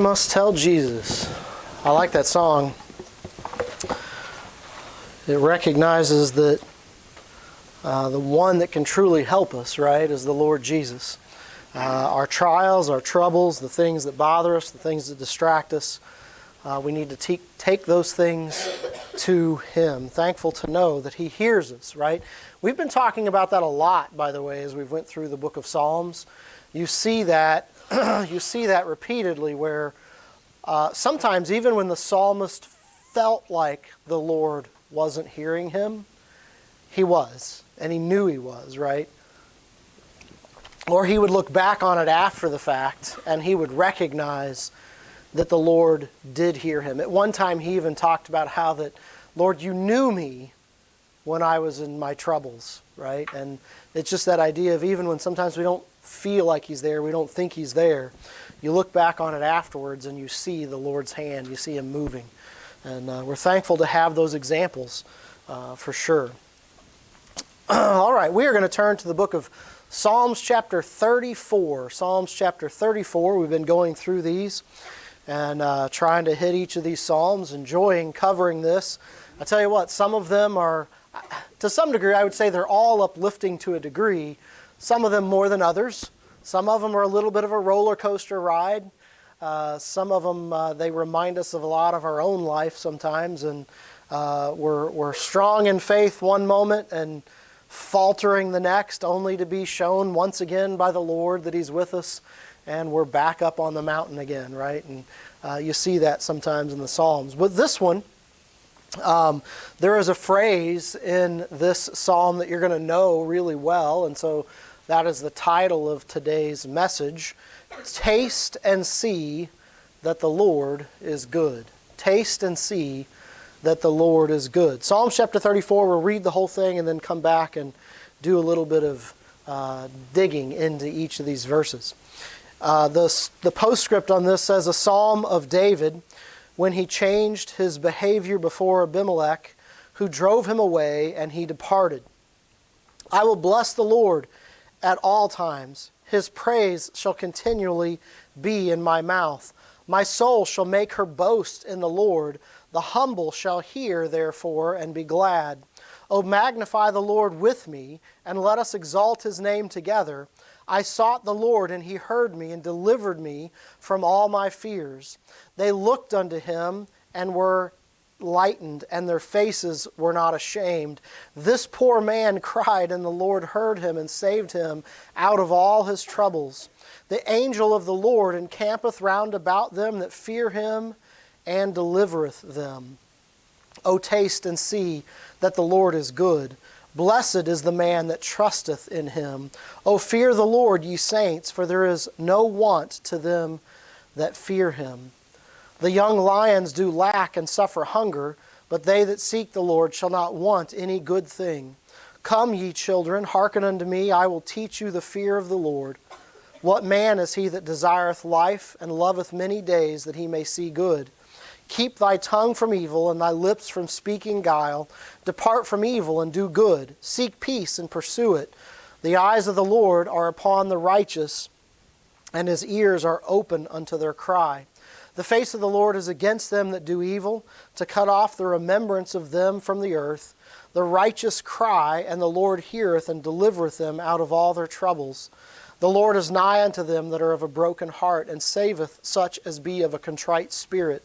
Must tell Jesus. I like that song. It recognizes that the one that can truly help us, right, is the Lord Jesus. Our trials, our troubles, the things that bother us, the things that distract us, we need to take those things to Him. Thankful to know that He hears us, right? We've been talking about that a lot, by the way, as we've went through the book of Psalms. You see that repeatedly where sometimes even when the psalmist felt like the Lord wasn't hearing him, He was, and he knew He was, right? Or he would look back on it after the fact and he would recognize that the Lord did hear him. At one time he even talked about how that, Lord, you knew me when I was in my troubles, right? And it's just that idea of even when sometimes we don't feel like He's there, we don't think He's there, you look back on it afterwards and you see the Lord's hand, you see Him moving. And we're thankful to have those examples for sure. All right, we are going to turn to the book of Psalms chapter 34. Psalms chapter 34, we've been going through these and trying to hit each of these psalms, enjoying covering this. I tell you what, some of them are, to some degree, I would say they're all uplifting to a degree. Some of them more than others. Some of them are a little bit of a roller coaster ride. Some of them, they remind us of a lot of our own life sometimes. And we're strong in faith one moment and faltering the next, only to be shown once again by the Lord that He's with us. And we're back up on the mountain again, right? And you see that sometimes in the Psalms. With this one, there is a phrase in this psalm that you're going to know really well. And so that is the title of today's message. Taste and see that the Lord is good. Taste and see that the Lord is good. Psalm chapter 34, we'll read the whole thing and then come back and do a little bit of digging into each of these verses. The postscript on this says, a psalm of David when he changed his behavior before Abimelech, who drove him away, and he departed. I will bless the Lord at all times. His praise shall continually be in my mouth. My soul shall make her boast in the Lord. The humble shall hear, therefore, and be glad. O magnify the Lord with me, and let us exalt His name together. I sought the Lord, and He heard me, and delivered me from all my fears. They looked unto Him, and were lightened, and their faces were not ashamed. This poor man cried, and the Lord heard him, and saved him out of all his troubles. The angel of the Lord encampeth round about them that fear Him, and delivereth them. O taste and see that the Lord is good. Blessed is the man that trusteth in Him. O fear the Lord, ye saints, for there is no want to them that fear Him. The young lions do lack and suffer hunger, but they that seek the Lord shall not want any good thing. Come, ye children, hearken unto me, I will teach you the fear of the Lord. What man is he that desireth life, and loveth many days, that he may see good? Keep thy tongue from evil, and thy lips from speaking guile. Depart from evil, and do good. Seek peace, and pursue it. The eyes of the Lord are upon the righteous, and His ears are open unto their cry. The face of the Lord is against them that do evil, to cut off the remembrance of them from the earth. The righteous cry, and the Lord heareth, and delivereth them out of all their troubles. The Lord is nigh unto them that are of a broken heart, and saveth such as be of a contrite spirit.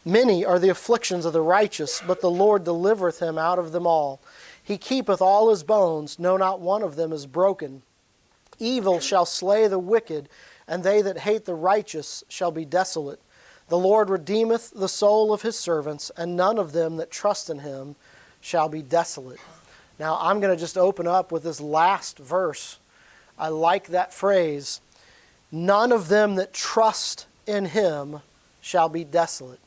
Many are the afflictions of the righteous, but the Lord delivereth him out of them all. He keepeth all his bones, no, not one of them is broken. Evil shall slay the wicked, and they that hate the righteous shall be desolate. The Lord redeemeth the soul of His servants, and none of them that trust in Him shall be desolate. Now I'm going to just open up with this last verse. I like that phrase. None of them that trust in Him shall be desolate.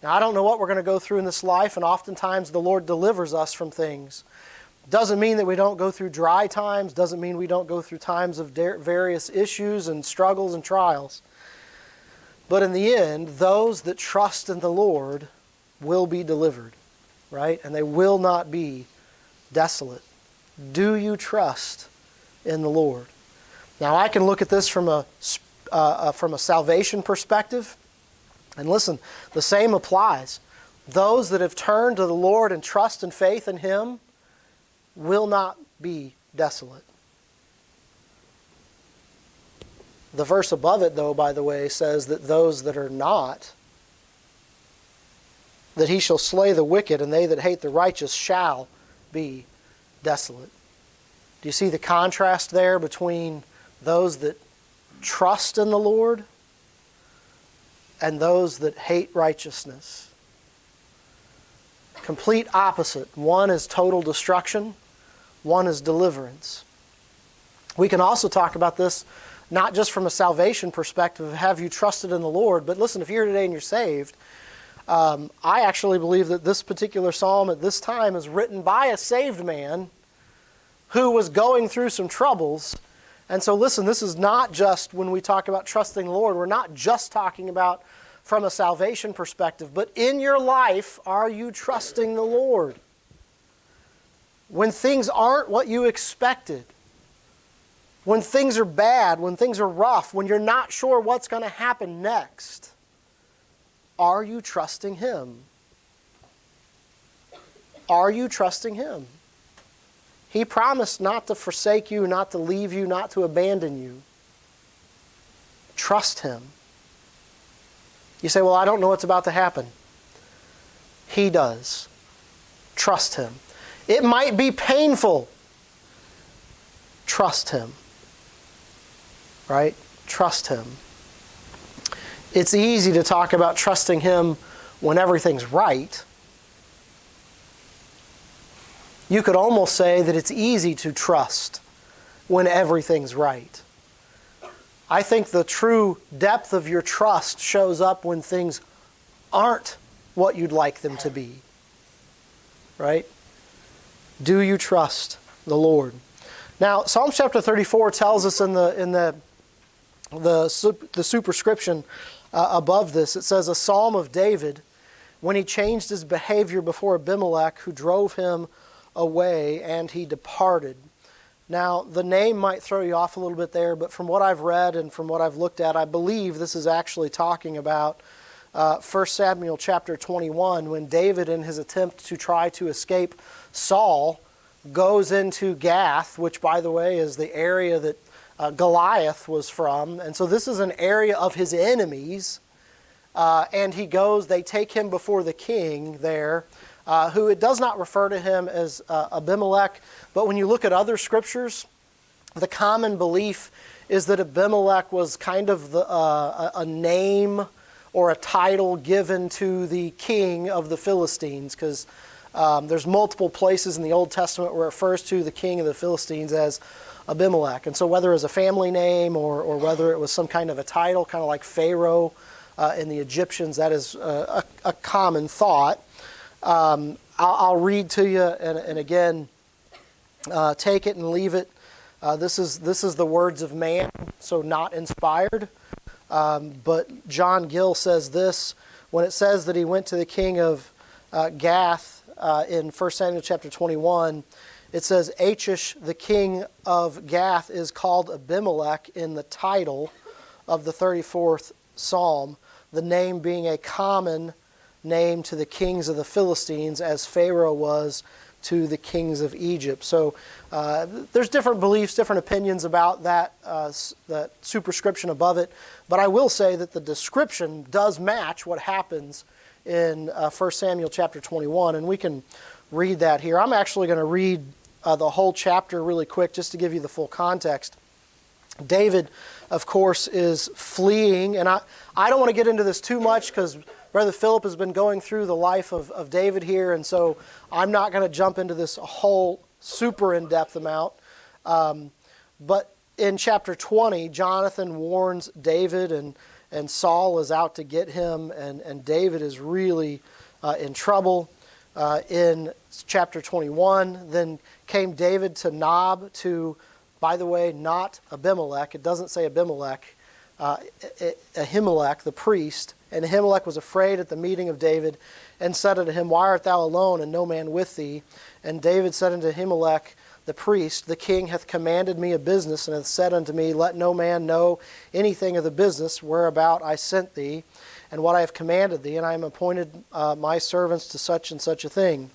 Now, I don't know what we're going to go through in this life, and oftentimes the Lord delivers us from things. Doesn't mean that we don't go through dry times, doesn't mean we don't go through times of various issues and struggles and trials. But in the end, those that trust in the Lord will be delivered, right? And they will not be desolate. Do you trust in the Lord? Now, I can look at this from a from a salvation perspective. And listen, the same applies. Those that have turned to the Lord and trust and faith in Him will not be desolate. The verse above it, though, by the way, says that those that are not, that He shall slay the wicked, and they that hate the righteous shall be desolate. Do you see the contrast there between those that trust in the Lord and those that hate righteousness? Complete opposite. One is total destruction, one is deliverance. We can also talk about this not just from a salvation perspective, have you trusted in the Lord, but listen, if you're here today and you're saved, I actually believe that this particular psalm at this time is written by a saved man who was going through some troubles. And so listen, this is not just when we talk about trusting the Lord, we're not just talking about from a salvation perspective, but in your life, are you trusting the Lord? When things aren't what you expected, when things are bad, when things are rough, when you're not sure what's going to happen next, are you trusting Him? Are you trusting Him? He promised not to forsake you, not to leave you, not to abandon you. Trust Him. You say, well, I don't know what's about to happen. He does. Trust Him. It might be painful. Trust Him. Right? Trust Him. It's easy to talk about trusting Him when everything's right. You could almost say that it's easy to trust when everything's right. I think the true depth of your trust shows up when things aren't what you'd like them to be. Right? Do you trust the Lord? Now, Psalm chapter 34 tells us in the superscription above this, it says, a psalm of David when he changed his behavior before Abimelech, who drove him away, and he departed. Now, the name might throw you off a little bit there, but from what I've read and from what I've looked at, I believe this is actually talking about 1 Samuel chapter 21, when David, in his attempt to try to escape Saul, goes into Gath, which, by the way, is the area that Goliath was from. And so this is an area of his enemies. And he goes, they take him before the king there, who it does not refer to him as Abimelech. But when you look at other scriptures, the common belief is that Abimelech was kind of a name or a title given to the king of the Philistines, because there's multiple places in the Old Testament where it refers to the king of the Philistines as Abimelech. And so whether it's a family name or whether it was some kind of a title, kind of like Pharaoh in the Egyptians, that is a common thought. I'll read to you, and again, take it and leave it. This is the words of man, so not inspired. But John Gill says this, when it says that he went to the king of Gath in 1 Samuel chapter 21, it says, Achish, the king of Gath, is called Abimelech in the title of the 34th Psalm, the name being a common name to the kings of the Philistines, as Pharaoh was to the kings of Egypt. So there's different beliefs, different opinions about that superscription above it, but I will say that the description does match what happens in 1 Samuel chapter 21, and we can read that here. I'm actually going to read the whole chapter really quick just to give you the full context. David, of course, is fleeing, and I don't want to get into this too much because Brother Philip has been going through the life of David here, and so I'm not going to jump into this whole super in-depth amount. But in chapter 20, Jonathan warns David, and Saul is out to get him, and David is really in trouble. In chapter 21, then came David to Nob, to, by the way, not Abimelech. It doesn't say Abimelech. Ahimelech, the priest. And Ahimelech was afraid at the meeting of David, and said unto him, Why art thou alone, and no man with thee? And David said unto Ahimelech, the priest, the king hath commanded me a business, and hath said unto me, let no man know anything of the business whereabout I sent thee, and what I have commanded thee, and I am appointed my servants to such and such a thing.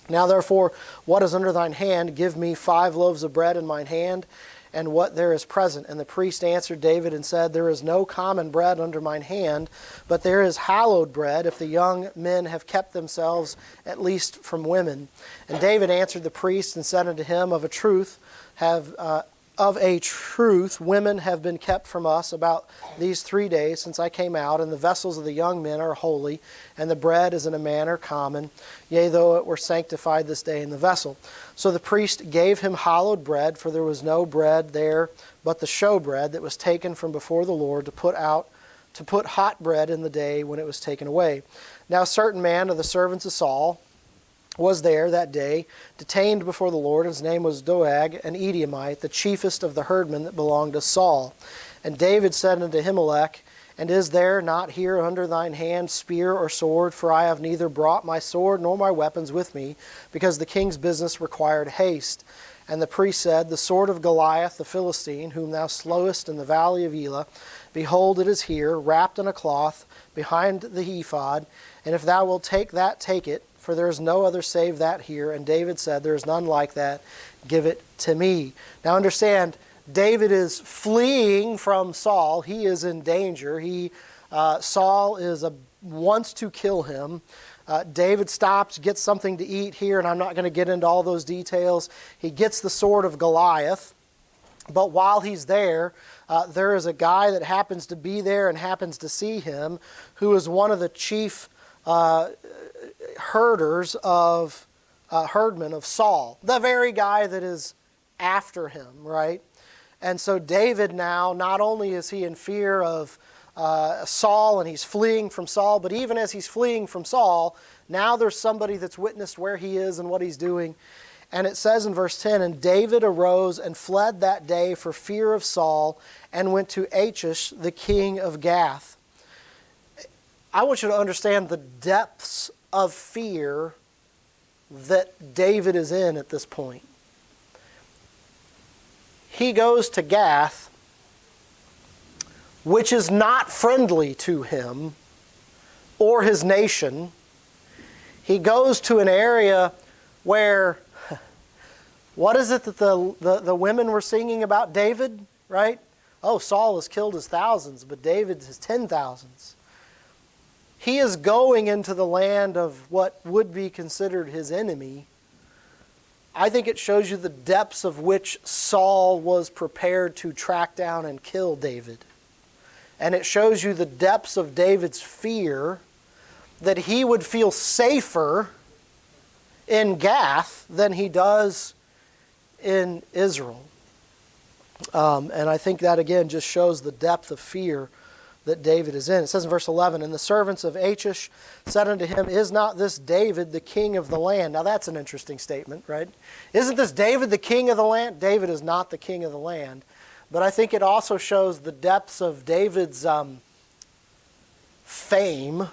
Now therefore, what is under thine hand? Give me 5 loaves of bread in mine hand, and what there is present. And the priest answered David and said, there is no common bread under mine hand, but there is hallowed bread, if the young men have kept themselves at least from women. And David answered the priest and said unto him, of a truth, women have been kept from us about these 3 days since I came out, and the vessels of the young men are holy, and the bread is in a manner common, yea, though it were sanctified this day in the vessel. So the priest gave him hallowed bread, for there was no bread there but the showbread that was taken from before the Lord to put hot bread in the day when it was taken away. Now a certain man of the servants of Saul was there that day, detained before the Lord. His name was Doeg, an Edomite, the chiefest of the herdmen that belonged to Saul. And David said unto Ahimelech, and is there not here under thine hand spear or sword? For I have neither brought my sword nor my weapons with me, because the king's business required haste. And the priest said, the sword of Goliath the Philistine, whom thou slowest in the valley of Elah, behold, it is here, wrapped in a cloth, behind the ephod. And if thou wilt take that, take it, for there is no other save that here. And David said, there is none like that, give it to me. Now understand, David is fleeing from Saul. He is in danger. Saul wants to kill him. David stops, gets something to eat here, and I'm not going to get into all those details. He gets the sword of Goliath. But while he's there, there is a guy that happens to be there and happens to see him, who is one of the chief herdmen of Saul, the very guy that is after him, right? And so David now, not only is he in fear of Saul and he's fleeing from Saul, but even as he's fleeing from Saul, now there's somebody that's witnessed where he is and what he's doing. And it says in verse 10, and David arose and fled that day for fear of Saul, and went to Achish, the king of Gath. I want you to understand the depths of fear that David is in at this point. He goes to Gath, which is not friendly to him or his nation. He goes to an area where, what is it that the women were singing about David, right? Oh, Saul has killed his thousands, but David his 10,000s. He is going into the land of what would be considered his enemy. I think it shows you the depths of which Saul was prepared to track down and kill David. And it shows you the depths of David's fear that he would feel safer in Gath than he does in Israel. And I think that again just shows the depth of fear that David is in. It says in verse 11, and the servants of Achish said unto him, is not this David the king of the land? Now that's an interesting statement, right? Isn't this David the king of the land? David is not the king of the land. But I think it also shows the depths of David's fame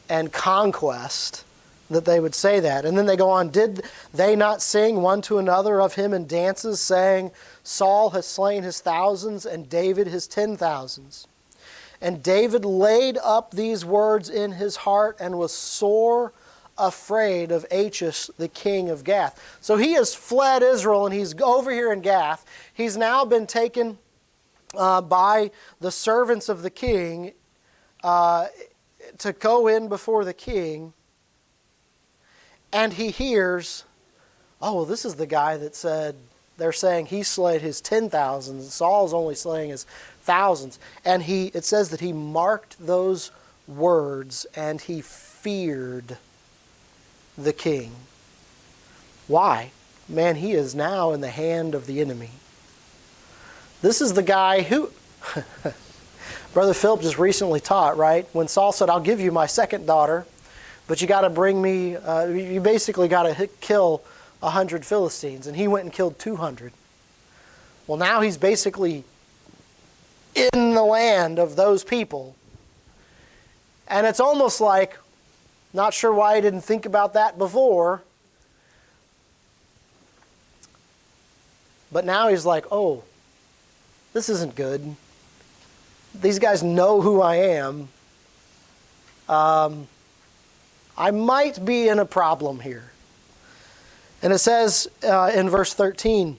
and conquest that they would say that. And then they go on, did they not sing one to another of him in dances, saying, Saul has slain his thousands, and David his 10,000s? And David laid up these words in his heart, and was sore afraid of Achish, the king of Gath. So he has fled Israel, and he's over here in Gath. He's now been taken by the servants of the king to go in before the king. And he hears, oh, well, this is the guy that said, they're saying he slayed his 10,000s. Saul's only slaying his thousands. And it says that he marked those words and he feared the king. Why? Man, he is now in the hand of the enemy. This is the guy who, Brother Philip just recently taught, right? When Saul said, I'll give you my second daughter, but you got to bring me, you basically got to kill 100 Philistines. And he went and killed 200. Well, now he's basically in the land of those people. And it's almost like, not sure why he didn't think about that before, But now he's like, oh, this isn't good. These guys know who I am. I might be in a problem here. And it says in verse 13,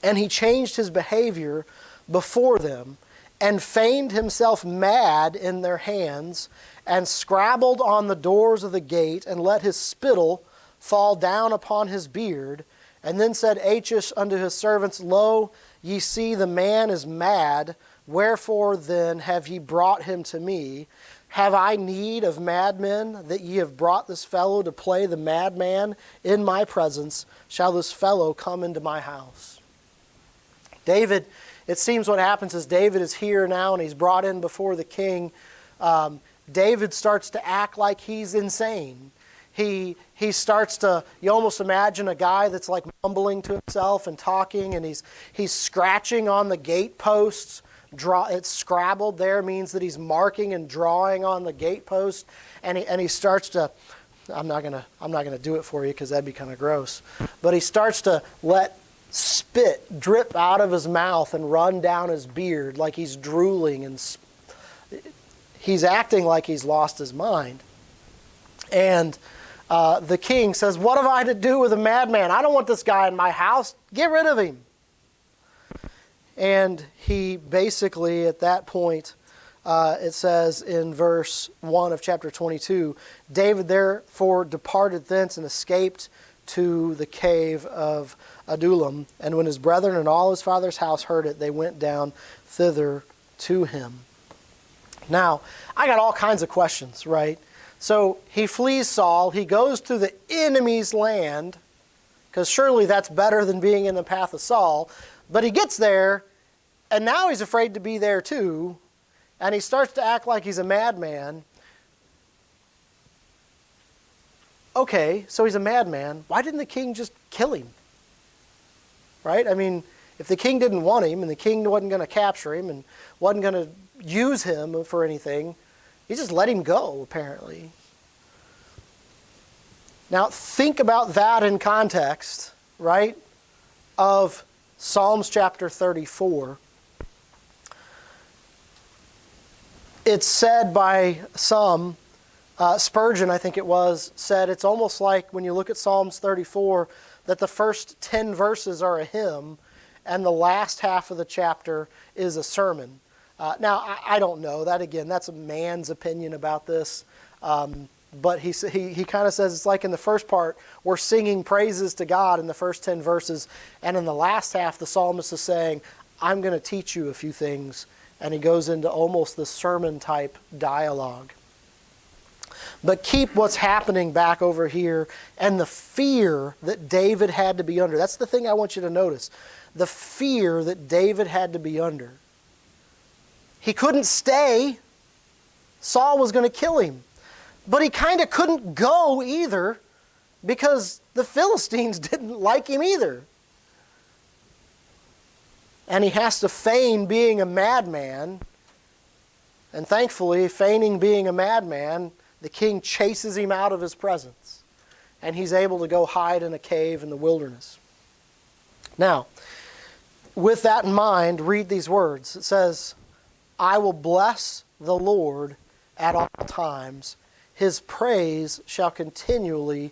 and he changed his behavior before them, and feigned himself mad in their hands, and scrabbled on the doors of the gate, and let his spittle fall down upon his beard. And then said Achish unto his servants, Lo, ye see the man is mad, wherefore then have ye brought him to me? Have I need of madmen, that ye have brought this fellow to play the madman in my presence? Shall this fellow come into my house? David, it seems what happens is David is here now and he's brought in before the king. David starts to act like he's insane. He starts to, you almost imagine a guy that's like mumbling to himself and talking, and he's scratching on the gate posts. It's scrabbled there means that he's marking and drawing on the gate post, and he starts to, I'm not gonna do it for you because that'd be kind of gross, but he starts to let spit drip out of his mouth and run down his beard like he's drooling, and he's acting like he's lost his mind. And the king says, what have I to do with a madman? I don't want this guy in my house. Get rid of him. And he basically, at that point, it says in verse 1 of chapter 22, David therefore departed thence and escaped to the cave of Adullam. And when his brethren and all his father's house heard it, they went down thither to him. Now, I got all kinds of questions, right? So he flees Saul. He goes to the enemy's land, because surely that's better than being in the path of Saul. But he gets there, and now he's afraid to be there too, and he starts to act like he's a madman. Okay, so he's a madman. Why didn't the king just kill him? Right? I mean, if the king didn't want him, and the king wasn't going to capture him, and wasn't going to use him for anything, he just let him go, apparently. Now, think about that in context, right, of Psalms chapter 34. It's said by some, Spurgeon, I think it was, said it's almost like when you look at Psalms 34, that the first 10 verses are a hymn, and the last half of the chapter is a sermon. Now, I don't know. That, again, that's a man's opinion about this. But he kind of says it's like in the first part, we're singing praises to God in the first 10 verses. And in the last half, the psalmist is saying, I'm going to teach you a few things. And he goes into almost the sermon-type dialogue. But keep what's happening back over here and the fear that David had to be under. That's the thing I want you to notice. The fear that David had to be under. He couldn't stay. Saul was going to kill him. But he kind of couldn't go either because the Philistines didn't like him either. And he has to feign being a madman. And thankfully, feigning being a madman, the king chases him out of his presence. And he's able to go hide in a cave in the wilderness. Now, with that in mind, read these words. It says, I will bless the Lord at all times. His praise shall continually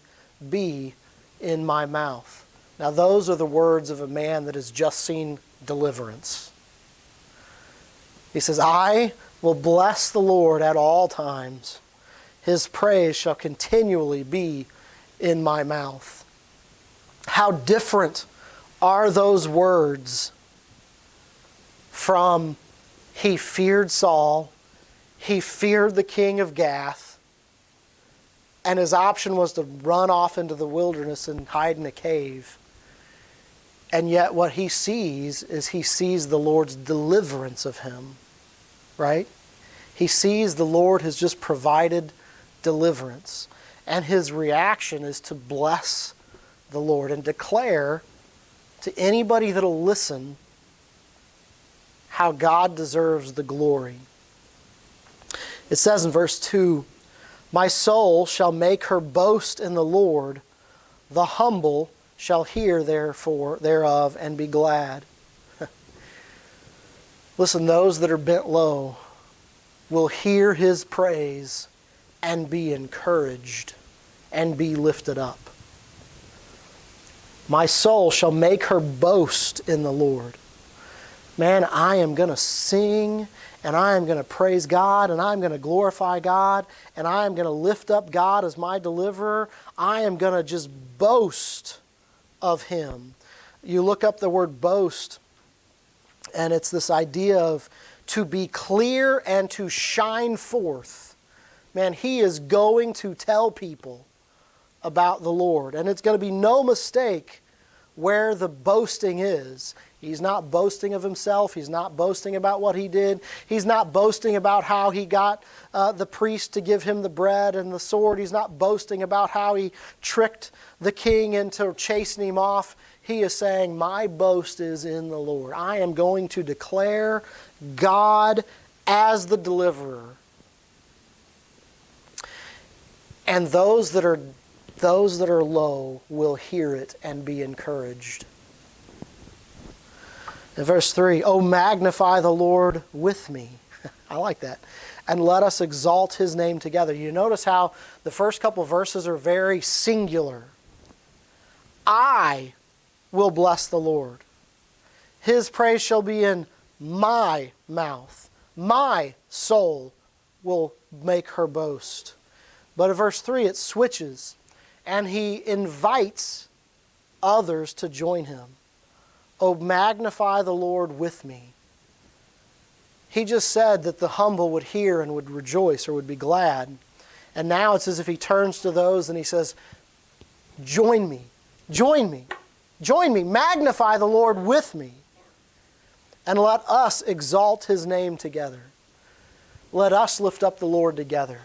be in my mouth. Now those are the words of a man that has just seen deliverance. He says, I will bless the Lord at all times. His praise shall continually be in my mouth. How different are those words from he feared Saul, he feared the king of Gath, and his option was to run off into the wilderness and hide in a cave. And yet what he sees is he sees the Lord's deliverance of him, right? He sees the Lord has just provided deliverance. And his reaction is to bless the Lord and declare to anybody that'll listen how God deserves the glory. It says in verse 2, my soul shall make her boast in the Lord. The humble shall hear thereof and be glad. Listen, those that are bent low will hear his praise and be encouraged and be lifted up. My soul shall make her boast in the Lord. Man, I am going to sing and I am going to praise God and I'm going to glorify God and I am going to lift up God as my deliverer. I am going to just boast of him. You look up the word boast and it's this idea of to be clear and to shine forth. Man, he is going to tell people about the Lord. And it's going to be no mistake where the boasting is. He's not boasting of himself. He's not boasting about what he did. He's not boasting about how he got the priest to give him the bread and the sword. He's not boasting about how he tricked the king into chastening him off. He is saying, my boast is in the Lord. I am going to declare God as the deliverer. And those that are low will hear it and be encouraged. In verse 3, "O magnify the Lord with me." I like that. "And let us exalt his name together." You notice how the first couple verses are very singular. I will bless the Lord. His praise shall be in my mouth. My soul will make her boast. But in verse 3 it switches. And he invites others to join him. "Oh, magnify the Lord with me." He just said that the humble would hear and would rejoice or would be glad. And now it's as if he turns to those and he says, join me, join me, join me, magnify the Lord with me. And let us exalt his name together. Let us lift up the Lord together.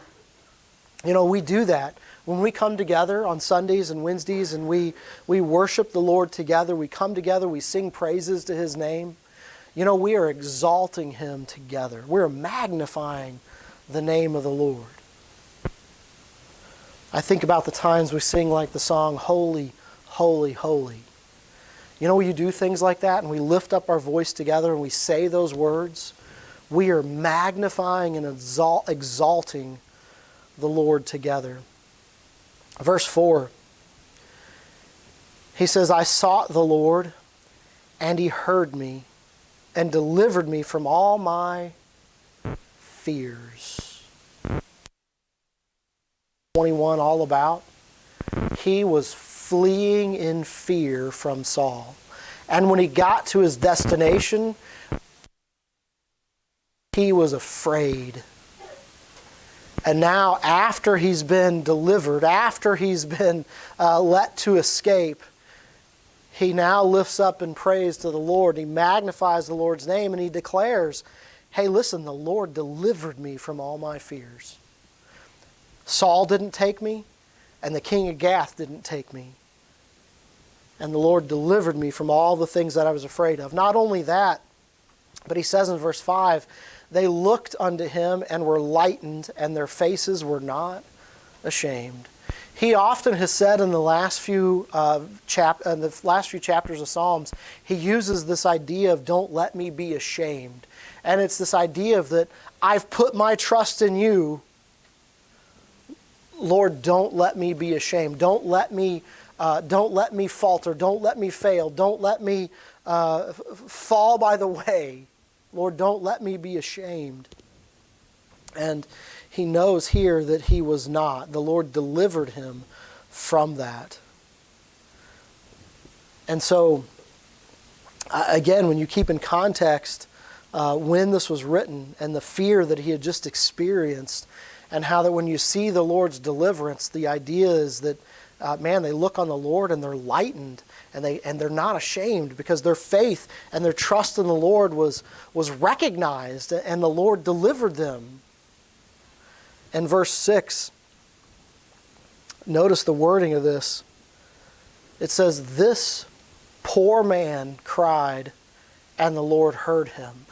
You know, we do that. When we come together on Sundays and Wednesdays and we worship the Lord together, we come together, we sing praises to his name, you know, we are exalting him together. We're magnifying the name of the Lord. I think about the times we sing like the song, "Holy, holy, holy." You know, when you do things like that and we lift up our voice together and we say those words, we are magnifying and exalting the Lord together. Verse 4, he says, "I sought the Lord, and he heard me, and delivered me from all my fears." 21 all about. He was fleeing in fear from Saul. And when he got to his destination, he was afraid. And now, after he's been delivered, after he's been let to escape, he now lifts up in praise to the Lord. He magnifies the Lord's name and he declares, hey, listen, the Lord delivered me from all my fears. Saul didn't take me, and the king of Gath didn't take me. And the Lord delivered me from all the things that I was afraid of. Not only that, but he says in verse 5, they looked unto him and were lightened, and their faces were not ashamed. He often has said in the last few chapters of Psalms, he uses this idea of don't let me be ashamed. And it's this idea of that I've put my trust in you. Lord, don't let me be ashamed. Don't let me falter. Don't let me fail. Don't let me fall by the way. Lord, don't let me be ashamed. And he knows here that he was not. The Lord delivered him from that. And so, again, when you keep in context when this was written and the fear that he had just experienced, and how that when you see the Lord's deliverance, the idea is that, they look on the Lord and they're lightened, and they're not ashamed because their faith and their trust in the Lord was recognized, and the Lord delivered them. In verse 6, notice the wording of this. It says, this poor man cried, and the Lord heard him.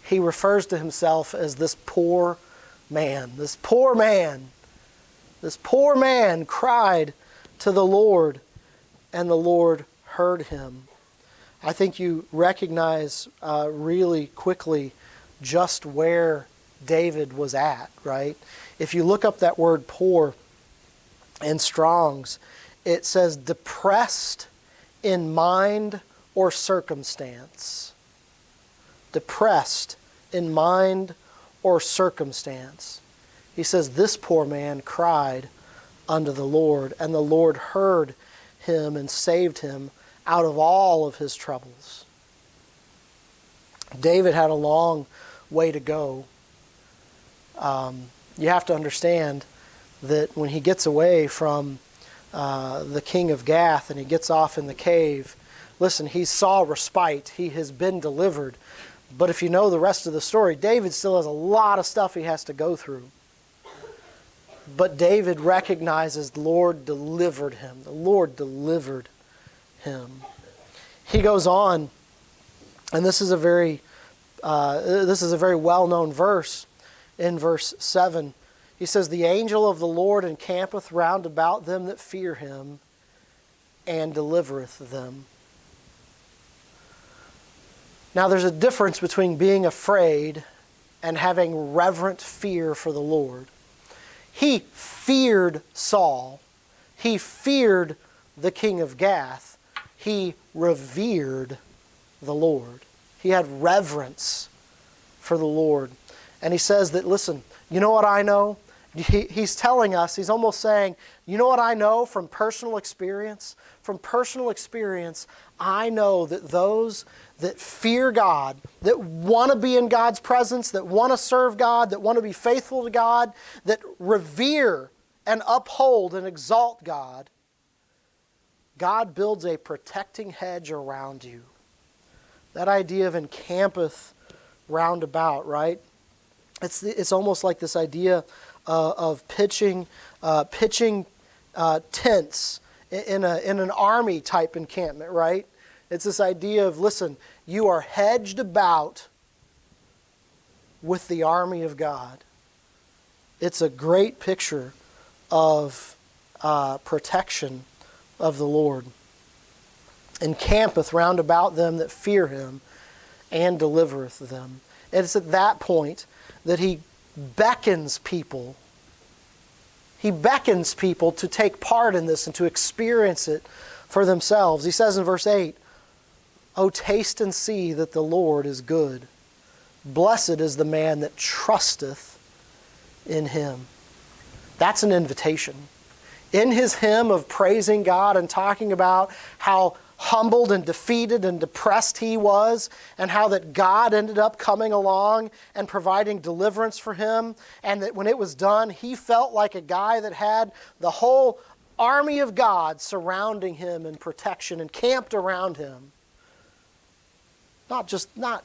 He refers to himself as this poor man. This poor man cried to the Lord, and the Lord heard him. I think you recognize really quickly just where David was at, right? If you look up that word poor in Strong's, it says depressed in mind or circumstance. Depressed in mind or circumstance. He says, this poor man cried unto the Lord, and the Lord heard him and saved him out of all of his troubles. David had a long way to go. You have to understand that when he gets away from the king of Gath and he gets off in the cave, listen, he saw respite. He has been delivered. But if you know the rest of the story, David still has a lot of stuff he has to go through. But David recognizes the Lord delivered him. The Lord delivered him. He goes on, and this is a very well-known verse in verse 7. He says, the angel of the Lord encampeth round about them that fear him, and delivereth them. Now there's a difference between being afraid and having reverent fear for the Lord. He feared Saul. He feared the king of Gath. He revered the Lord. He had reverence for the Lord. And he says that, listen, you know what I know? He's telling us, he's almost saying, you know what I know from personal experience? From personal experience, I know that those that fear God, that want to be in God's presence, that want to serve God, that want to be faithful to God, that revere and uphold and exalt God, God builds a protecting hedge around you. That idea of encampeth round about, right? It's almost like this idea of pitching tents in an army type encampment, right? It's this idea of, listen, you are hedged about with the army of God. It's a great picture of protection of the Lord. Encampeth round about them that fear him, and delivereth them. And it's at that point that he beckons people. He beckons people to take part in this and to experience it for themselves. He says in verse 8, O taste and see that the Lord is good. Blessed is the man that trusteth in him. That's an invitation. In his hymn of praising God and talking about how humbled and defeated and depressed he was, and how that God ended up coming along and providing deliverance for him, and that when it was done, he felt like a guy that had the whole army of God surrounding him in protection and camped around him.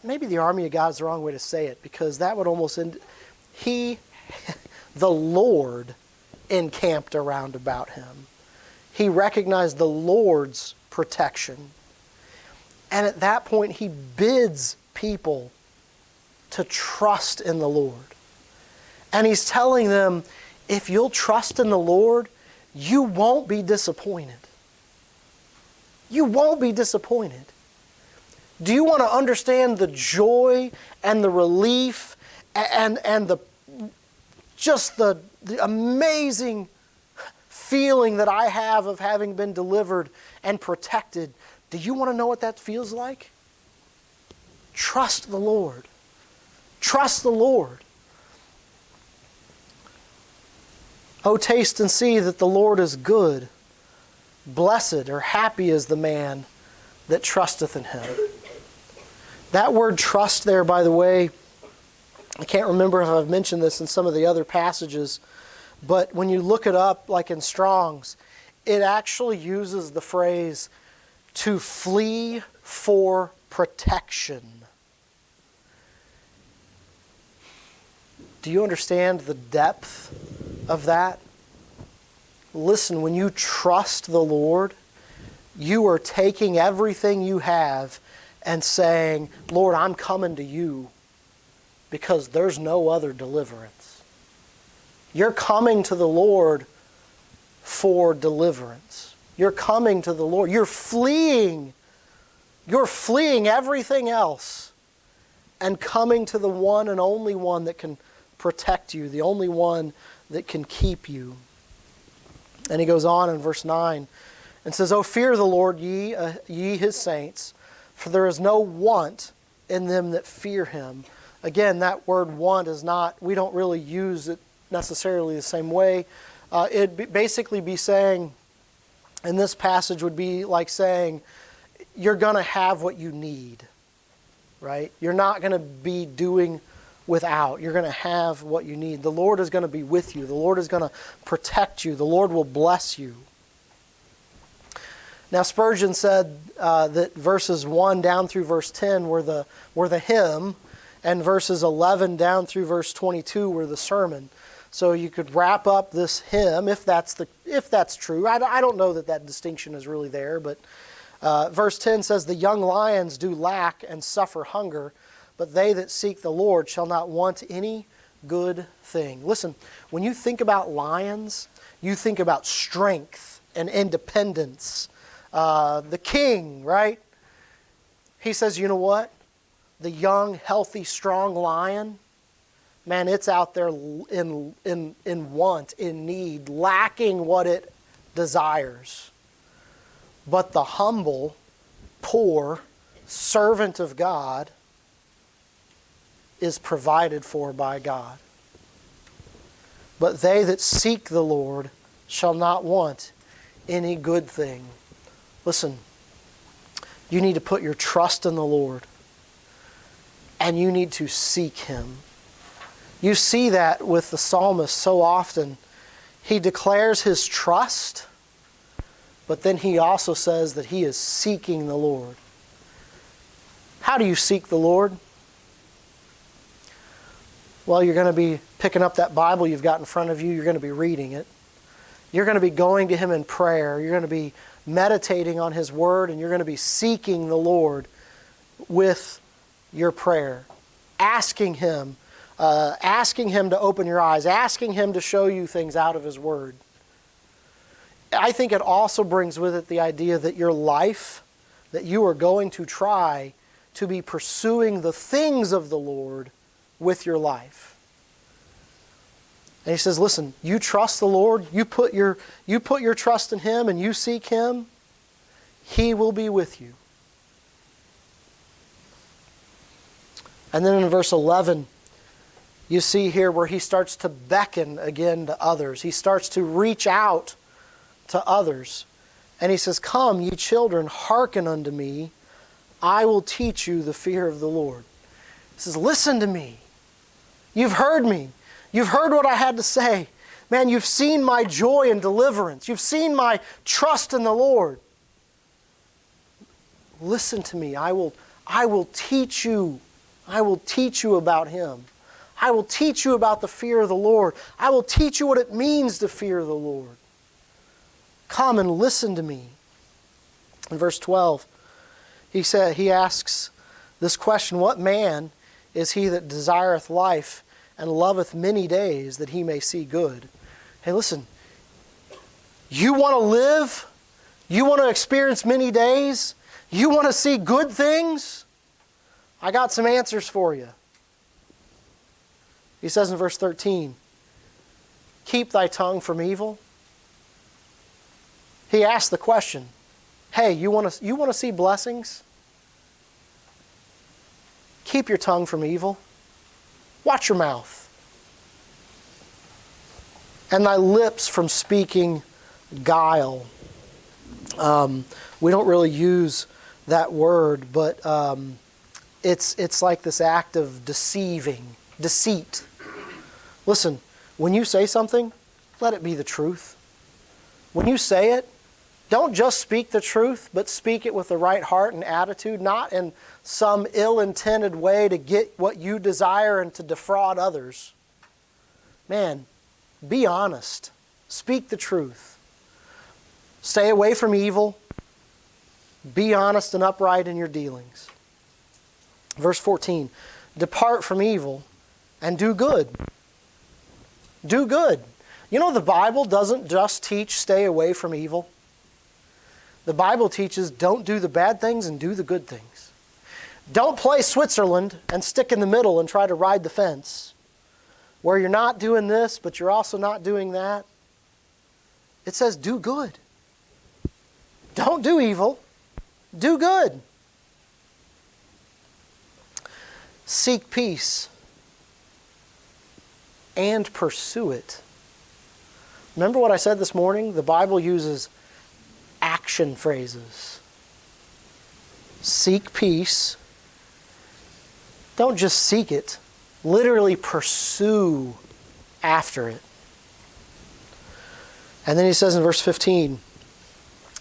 Maybe the army of God is the wrong way to say it, because that would almost end. The Lord encamped around about him. He recognized the Lord's protection. And at that point, he bids people to trust in the Lord. And he's telling them, if you'll trust in the Lord, you won't be disappointed. You won't be disappointed. Do you want to understand the joy and the relief and the amazing feeling that I have of having been delivered and protected? Do you want to know what that feels like? Trust the Lord. Trust the Lord. Oh, taste and see that the Lord is good. Blessed or happy is the man that trusteth in him. That word trust there, by the way, I can't remember if I've mentioned this in some of the other passages, but when you look it up, like in Strong's, it actually uses the phrase, to flee for protection. Do you understand the depth of that? Listen, when you trust the Lord, you are taking everything you have and saying, Lord, I'm coming to you because there's no other deliverance. You're coming to the Lord for deliverance. You're coming to the Lord. You're fleeing everything else and coming to the one and only one that can protect you, the only one that can keep you. And he goes on in verse 9 and says, "O fear the Lord, ye his saints, for there is no want in them that fear him." Again, that word want is not, we don't really use it necessarily the same way. It'd basically be saying, in this passage would be like saying, you're going to have what you need, right? You're not going to be doing without. You're going to have what you need. The Lord is going to be with you. The Lord is going to protect you. The Lord will bless you. Now Spurgeon said that verses 1 down through verse 10 were the hymn, and verses 11 down through verse 22 were the sermon. So you could wrap up this hymn if that's true. I don't know that distinction is really there, but verse 10 says, "The young lions do lack and suffer hunger, but they that seek the Lord shall not want any good thing." Listen, when you think about lions, you think about strength and independence. The king, right? He says, you know what? The young, healthy, strong lion, man, it's out there in want, in need, lacking what it desires. But the humble, poor servant of God is provided for by God. "But they that seek the Lord shall not want any good thing." Listen, you need to put your trust in the Lord, and you need to seek him. You see that with the psalmist so often. He declares his trust, but then he also says that he is seeking the Lord. How do you seek the Lord? Well, you're going to be picking up that Bible you've got in front of you. You're going to be reading it. You're going to be going to him in prayer. You're going to be meditating on his word, and you're going to be seeking the Lord with your prayer. Asking him to open your eyes. Asking him to show you things out of his word. I think it also brings with it the idea that your life, that you are going to try to be pursuing the things of the Lord with your life. And he says, listen, you trust the Lord, you put your trust in him and you seek him, he will be with you. And then in verse 11, you see here where he starts to beckon again to others. He starts to reach out to others. And he says, "Come, ye children, hearken unto me. I will teach you the fear of the Lord." He says, listen to me. You've heard me. You've heard what I had to say. Man, you've seen my joy and deliverance. You've seen my trust in the Lord. Listen to me. I will teach you. I will teach you about him. I will teach you about the fear of the Lord. I will teach you what it means to fear the Lord. Come and listen to me. In verse 12, he asks this question, "What man is he that desireth life and loveth many days that he may see good?" Hey, listen. You want to live? You want to experience many days? You want to see good things? I got some answers for you. He says in verse 13, "Keep thy tongue from evil." He asks the question, hey, you want to see blessings? Keep your tongue from evil. Watch your mouth. And thy lips from speaking guile. We don't really use that word, but it's like this act of deceiving, deceit. Listen, when you say something, let it be the truth. When you say it, don't just speak the truth, but speak it with the right heart and attitude, not in some ill-intended way to get what you desire and to defraud others. Man, be honest. Speak the truth. Stay away from evil. Be honest and upright in your dealings. Verse 14, "Depart from evil and do good." Do good. You know, the Bible doesn't just teach stay away from evil. The Bible teaches don't do the bad things and do the good things. Don't play Switzerland and stick in the middle and try to ride the fence, where you're not doing this, but you're also not doing that. It says do good. Don't do evil. Do good. Seek peace and pursue it. Remember what I said this morning? The Bible uses action phrases. Seek peace. Don't just seek it. Literally pursue after it. And then he says in verse 15,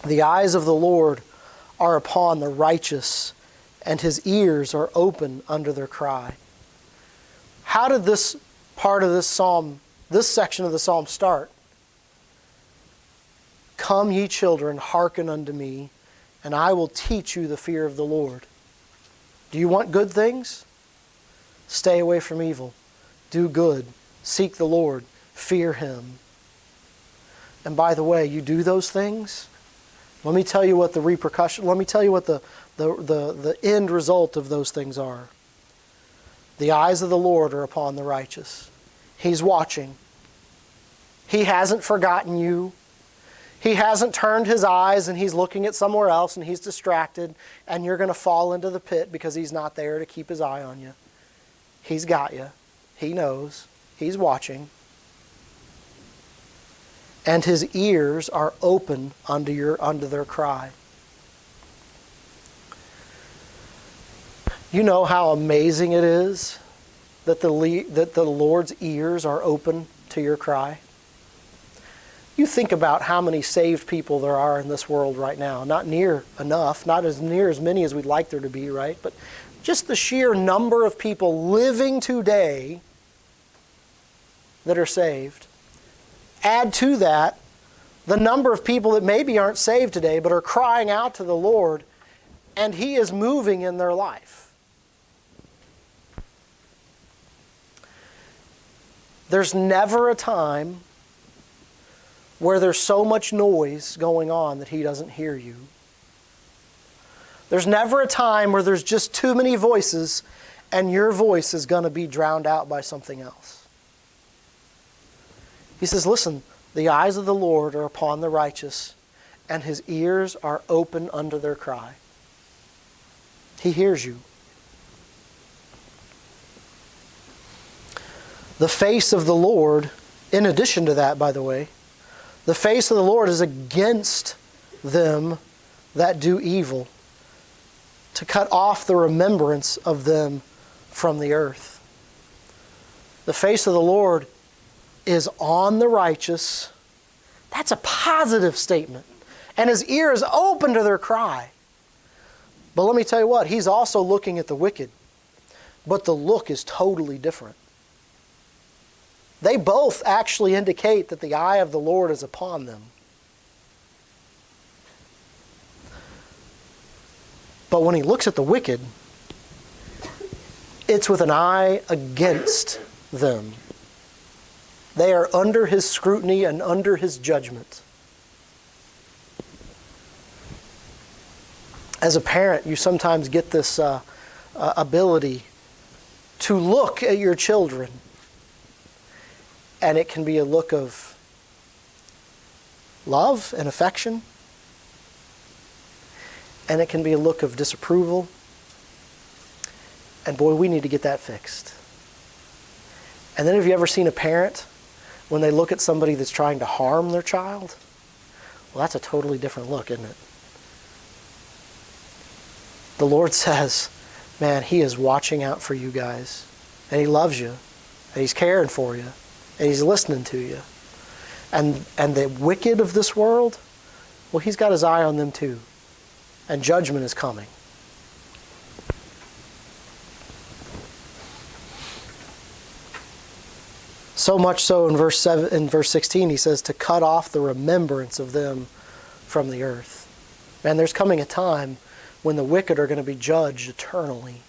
the eyes of the Lord are upon the righteous, and his ears are open unto their cry. How did this part of this psalm, this section of the psalm start? Come ye children, hearken unto me, and I will teach you the fear of the Lord. Do you want good things? Stay away from evil. Do good. Seek the Lord. Fear Him. And by the way, you do those things, let me tell you what the repercussion, let me tell you what the end result of those things are. The eyes of the Lord are upon the righteous. He's watching. He hasn't forgotten you. He hasn't turned His eyes and He's looking at somewhere else and He's distracted and you're going to fall into the pit because He's not there to keep His eye on you. He's got you. He knows. He's watching. And His ears are open unto their cry. You know how amazing it is that the Lord's ears are open to your cry? You think about how many saved people there are in this world right now. Not near enough, not as near as many as we'd like there to be, right? But just the sheer number of people living today that are saved. Add to that the number of people that maybe aren't saved today but are crying out to the Lord, and He is moving in their life. There's never a time where there's so much noise going on that He doesn't hear you. There's never a time where there's just too many voices and your voice is going to be drowned out by something else. He says, listen, the eyes of the Lord are upon the righteous, and His ears are open unto their cry. He hears you. The face of the Lord, in addition to that, by the way, the face of the Lord is against them that do evil, to cut off the remembrance of them from the earth. The face of the Lord is on the righteous. That's a positive statement. And His ear is open to their cry. But let me tell you what, He's also looking at the wicked. But the look is totally different. They both actually indicate that the eye of the Lord is upon them. But when He looks at the wicked, it's with an eye against them. They are under His scrutiny and under His judgment. As a parent, you sometimes get this ability to look at your children, and it can be a look of love and affection, and it can be a look of disapproval. And boy, we need to get that fixed. And then have you ever seen a parent, when they look at somebody that's trying to harm their child? Well, that's a totally different look, isn't it? The Lord says, man, He is watching out for you guys. And He loves you. And He's caring for you. And He's listening to you. And the wicked of this world, well, He's got His eye on them too. And judgment is coming. So much so in verse 16, He says to cut off the remembrance of them from the earth. And there's coming a time when the wicked are going to be judged eternally.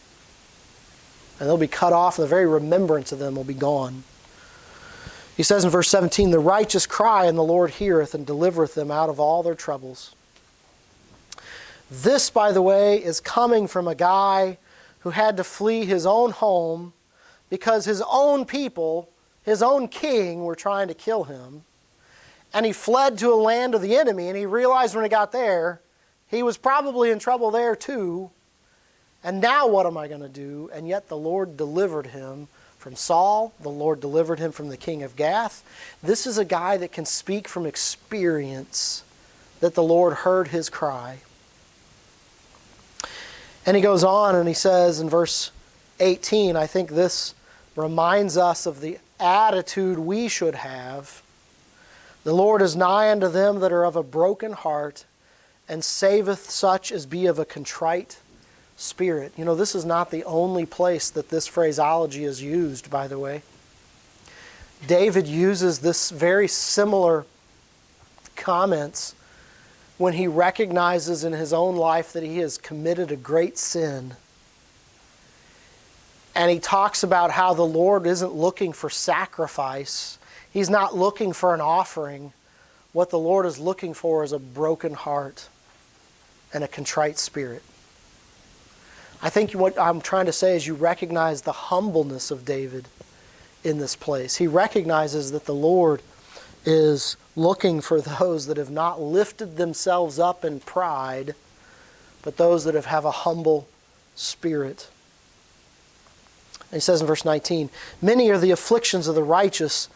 And they'll be cut off, and the very remembrance of them will be gone. He says in verse 17, the righteous cry, and the Lord heareth and delivereth them out of all their troubles. This, by the way, is coming from a guy who had to flee his own home because his own people, his own king, were trying to kill him. And he fled to a land of the enemy, and he realized when he got there, he was probably in trouble there too. And now what am I going to do? And yet the Lord delivered him from Saul. The Lord delivered him from the king of Gath. This is a guy that can speak from experience that the Lord heard his cry. And he goes on and he says in verse 18, I think this reminds us of the attitude we should have. The Lord is nigh unto them that are of a broken heart, and saveth such as be of a contrite spirit. You know, this is not the only place that this phraseology is used, by the way. David uses this very similar comments when he recognizes in his own life that he has committed a great sin. And he talks about how the Lord isn't looking for sacrifice. He's not looking for an offering. What the Lord is looking for is a broken heart and a contrite spirit. I think what I'm trying to say is you recognize the humbleness of David in this place. He recognizes that the Lord is looking for those that have not lifted themselves up in pride, but those that have a humble spirit. And he says in verse 19, many are the afflictions of the righteous,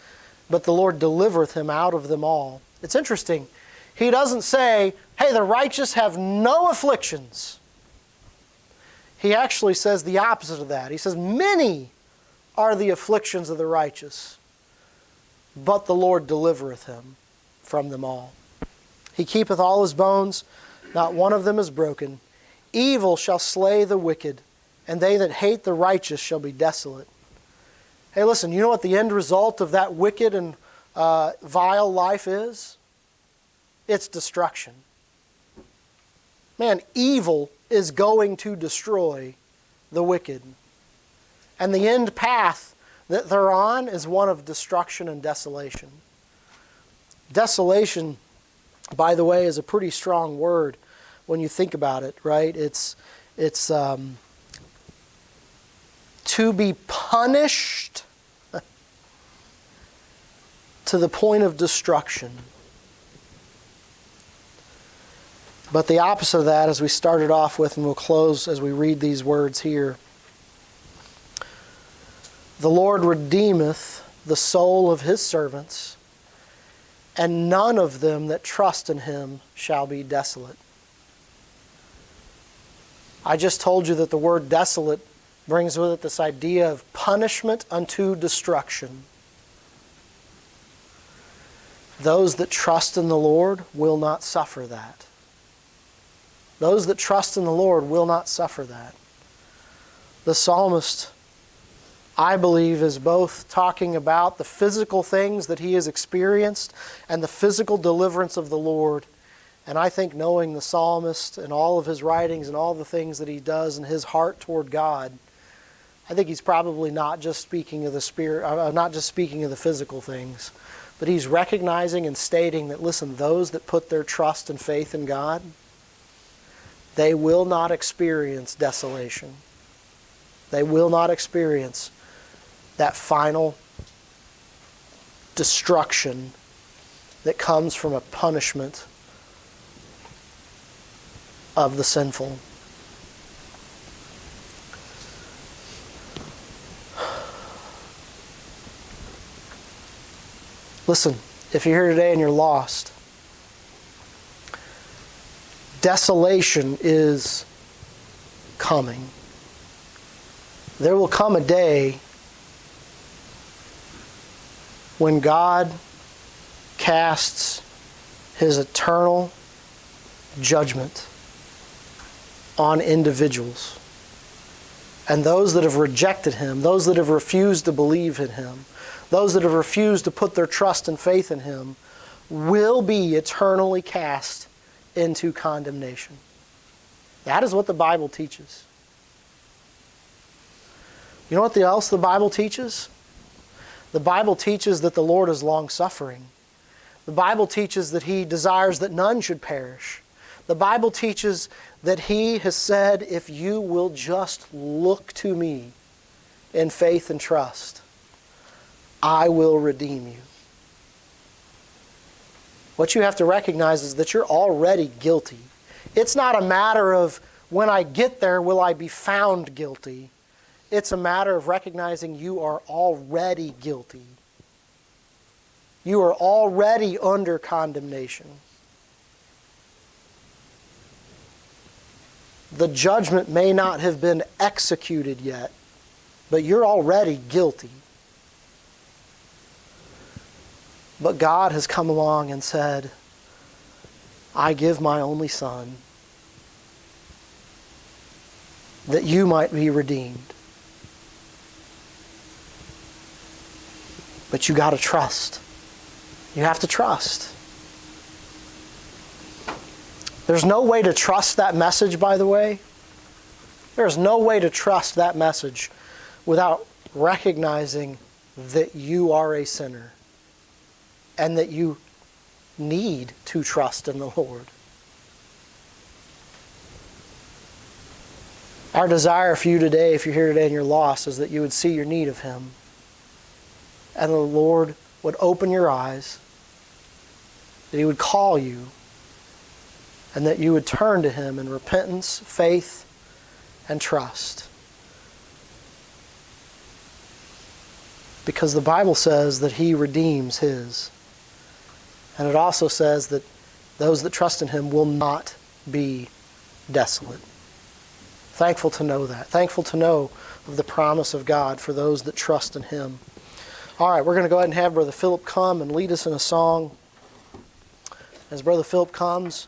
but the Lord delivereth him out of them all. It's interesting. He doesn't say, hey, the righteous have no afflictions. He actually says the opposite of that. He says, many are the afflictions of the righteous, but the Lord delivereth him from them all. He keepeth all his bones, not one of them is broken. Evil shall slay the wicked, and they that hate the righteous shall be desolate. Hey, listen, you know what the end result of that wicked and vile life is? It's destruction. Man, evil is going to destroy the wicked. And the end path that they're on is one of destruction and desolation. Desolation, by the way, is a pretty strong word when you think about it, right? It's to be punished to the point of destruction. But the opposite of that, as we started off with, and we'll close as we read these words here, the Lord redeemeth the soul of his servants, and none of them that trust in him shall be desolate. I just told you that the word desolate brings with it this idea of punishment unto destruction. Those that trust in the Lord will not suffer that. Those that trust in the Lord will not suffer that. The psalmist, I believe, is both talking about the physical things that he has experienced and the physical deliverance of the Lord. And I think knowing the psalmist and all of his writings and all the things that he does and his heart toward God, I think he's probably not just speaking of the spirit, not just speaking of the physical things, but he's recognizing and stating that, listen, those that put their trust and faith in God, they will not experience desolation. They will not experience that final destruction that comes from a punishment of the sinful. Listen, if you're here today and you're lost, desolation is coming. There will come a day when God casts his eternal judgment on individuals. And those that have rejected him, those that have refused to believe in him, those that have refused to put their trust and faith in him, will be eternally cast into condemnation. That is what the Bible teaches. You know what else the Bible teaches? The Bible teaches that the Lord is long-suffering. The Bible teaches that he desires that none should perish. The Bible teaches that He has said, if you will just look to me in faith and trust, I will redeem you. What you have to recognize is that you're already guilty. It's not a matter of when I get there, will I be found guilty? It's a matter of recognizing you are already guilty. You are already under condemnation. The judgment may not have been executed yet, but you're already guilty. But God has come along and said, I give my only Son that you might be redeemed. But you got to trust. You have to trust. There's no way to trust that message, by the way. There's no way to trust that message without recognizing that you are a sinner and that you need to trust in the Lord. Our desire for you today, if you're here today and you're lost, is that you would see your need of Him. And the Lord would open your eyes, that He would call you, and that you would turn to Him in repentance, faith, and trust. Because the Bible says that He redeems His. And it also says that those that trust in Him will not be desolate. Thankful to know that. Thankful to know of the promise of God for those that trust in Him. All right, we're going to go ahead and have Brother Philip come and lead us in a song. As Brother Philip comes,